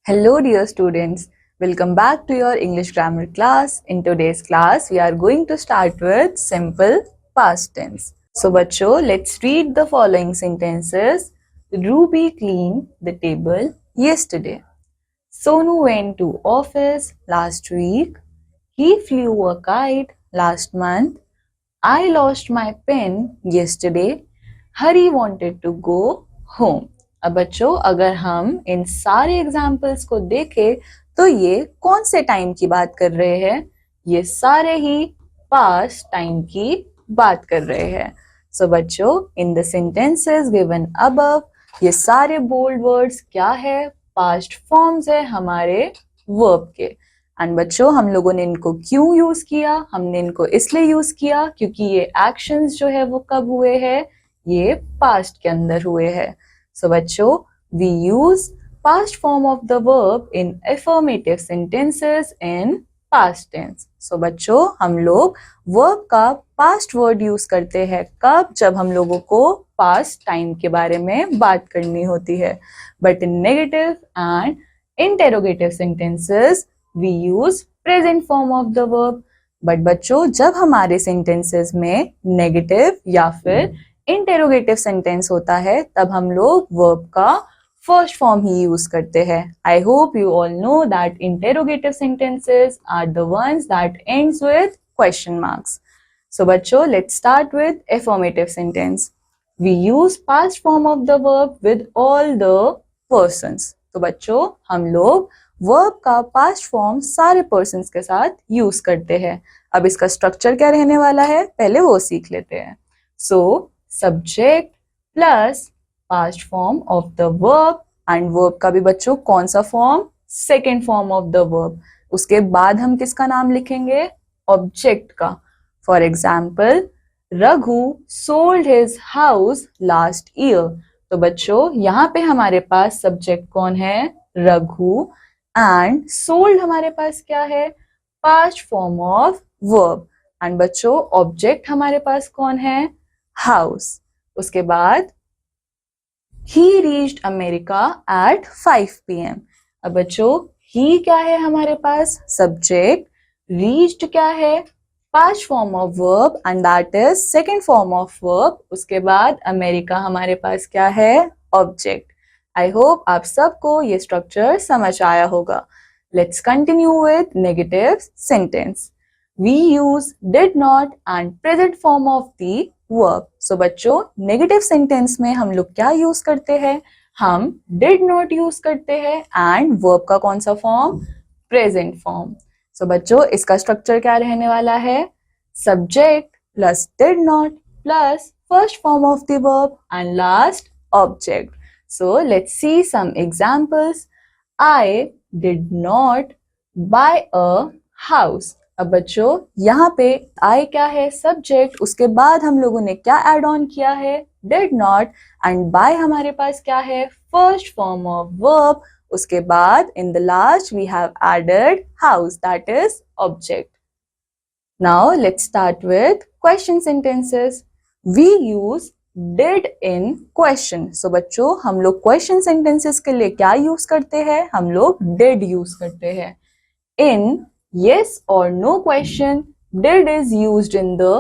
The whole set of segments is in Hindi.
Hello, dear students. Welcome back to your English grammar class. In today's class, we are going to start with simple past tense. So, bachcho, let's read the following sentences. Ruby cleaned the table yesterday. Sonu went to office last week. He flew a kite last month. I lost my pen yesterday. Hari wanted to go home. अब बच्चों अगर हम इन सारे एग्जाम्पल्स को देखें तो ये कौन से टाइम की बात कर रहे हैं? ये सारे ही पास्ट टाइम की बात कर रहे हैं. सो बच्चों in the sentences given above ये सारे बोल्ड वर्ड्स क्या है? पास्ट फॉर्म्स है हमारे वर्ब के. एंड बच्चों हम लोगों ने इनको क्यों यूज किया? हमने इनको इसलिए यूज किया क्योंकि ये एक्शंस जो है वो कब हुए हैं? ये पास्ट के अंदर हुए हैं. So बच्चों we use past form of the verb in affirmative sentences in past tense. So बच्चों हम लोग verb का past word use करते हैं कब? जब हम लोगों को past time के बारे में बात करनी होती है. But in negative and interrogative sentences we use present form of the verb. But बच्चों जब हमारे sentences में negative या फिर इंटेरोगेटिव सेंटेंस होता है तब हम लोग वर्ब का फर्स्ट फॉर्म ही यूज करते हैं. I hope you all know that interrogative sentences are the ones that ends with question marks. So बच्चों let's start with affirmative sentence. We use past form of the verb with all the persons. तो बच्चों हम लोग वर्ब का पास्ट फॉर्म सारे पर्सन्स के साथ यूज करते हैं. अब इसका स्ट्रक्चर क्या रहने वाला है पहले वो सीख लेते हैं. सो subject plus past form of the verb and verb का भी बच्चों कौन सा form? Second form of the verb. उसके बाद हम किसका नाम लिखेंगे? ऑब्जेक्ट का. For example Raghu sold his house last year. तो बच्चों यहाँ पे हमारे पास सब्जेक्ट कौन है? रघु. एंड सोल्ड हमारे पास क्या है? Past form of verb. And बच्चों ऑब्जेक्ट हमारे पास कौन है? हाउस. उसके बाद he reached America at 5 PM. अब बच्चों he क्या है हमारे पास? सब्जेक्ट. reached क्या है? Past form of verb and that is second form of verb. उसके बाद अमेरिका हमारे पास क्या है? ऑब्जेक्ट. आई होप आप सबको ये स्ट्रक्चर समझ आया होगा. Let's continue with negative sentence. We use did not and present form of the verb. So बच्चों नेगेटिव सेंटेंस में हम लोग क्या यूज करते हैं? हम did not यूज करते हैं एंड verb का कौन सा फॉर्म? Present form. सो बच्चों इसका स्ट्रक्चर क्या रहने वाला है? Subject plus did not plus first form of the verb and last object. So let's see some examples. I did not buy a house. अब बच्चों यहाँ पे I क्या है? सब्जेक्ट. उसके बाद हम लोगों ने क्या एड ऑन किया है? did not. एंड by हमारे पास क्या है? First form of verb. उसके बाद in the last we have added house that is object. Now let's start with question sentences. We use did in question. So बच्चों हम लोग क्वेश्चन सेंटेंसेस के लिए क्या यूज करते हैं? हम लोग did यूज करते हैं. इन yes or no question did is used in the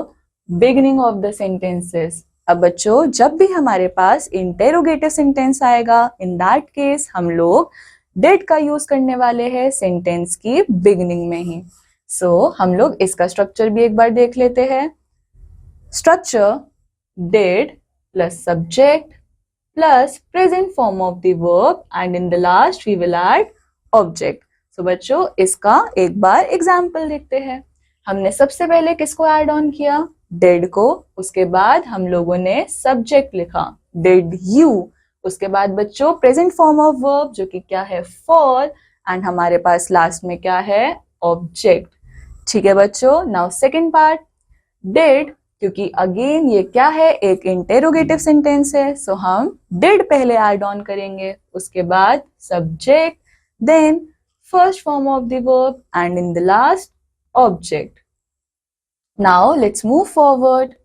beginning of the sentences. अब बच्चों जब भी हमारे पास इंटेरोगेटिव सेंटेंस आएगा इन दैट केस हम लोग did का यूज करने वाले हैं सेंटेंस की बिगिनिंग में ही. सो हम लोग इसका स्ट्रक्चर भी एक बार देख लेते हैं. Structure did plus subject plus present form of the verb and in the last we will add object. तो बच्चों इसका एक बार एग्जाम्पल देखते हैं. हमने सबसे पहले किसको ऐड ऑन किया? did को. उसके बाद हम लोगों ने सब्जेक्ट लिखा did you. उसके बाद बच्चों प्रेजेंट फॉर्म ऑफ वर्ब जो कि क्या है? for. एंड हमारे पास लास्ट में क्या है? ऑब्जेक्ट. ठीक है बच्चों. नाउ सेकेंड पार्ट did क्योंकि अगेन ये क्या है? एक इंटेरोगेटिव सेंटेंस है. सो हम did पहले ऐड ऑन करेंगे. उसके बाद subject then first form of the verb and in the last object. Now let's move forward.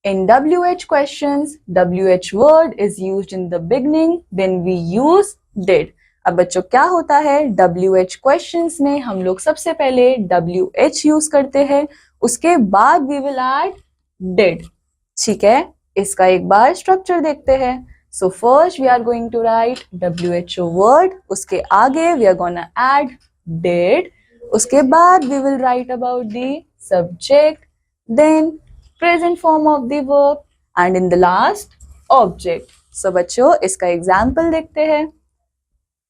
In WH questions, WH word is used in the beginning, then we use did. अब बच्चों क्या होता है, WH क्वेश्चंस में हम लोग सबसे पहले WH यूज करते हैं, उसके बाद वी विल ऐड डिड। ठीक है, इसका एक बार स्ट्रक्चर देखते हैं। So first we are going to write WHO word, उसके आगे we are gonna add did, उसके बाद we will write about the subject, then present form of the verb and in the last object. So बच्चों इसका एग्जाम्पल देखते हैं।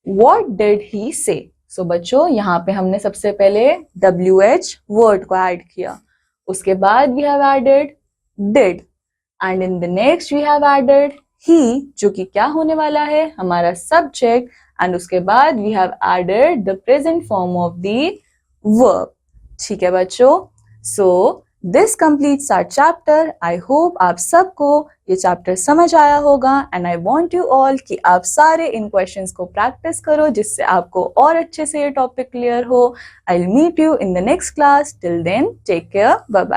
What did he say? So बच्चों यहाँ पे हमने सबसे पहले WH वर्ड को ऐड किया, उसके बाद we have added did and in the next we have added he, जो कि क्या होने वाला है, हमारा सब्जेक्ट, एंड उसके बाद we have added the present form of the verb। ठीक है बच्चों, so this completes our chapter। I hope आप सबको ये चैप्टर समझ आया होगा and I want you all कि आप सारे इन क्वेश्चंस को प्रैक्टिस करो जिससे आपको और अच्छे से ये टॉपिक क्लियर हो। I'll meet you in the next class. Till then, take care. Bye bye.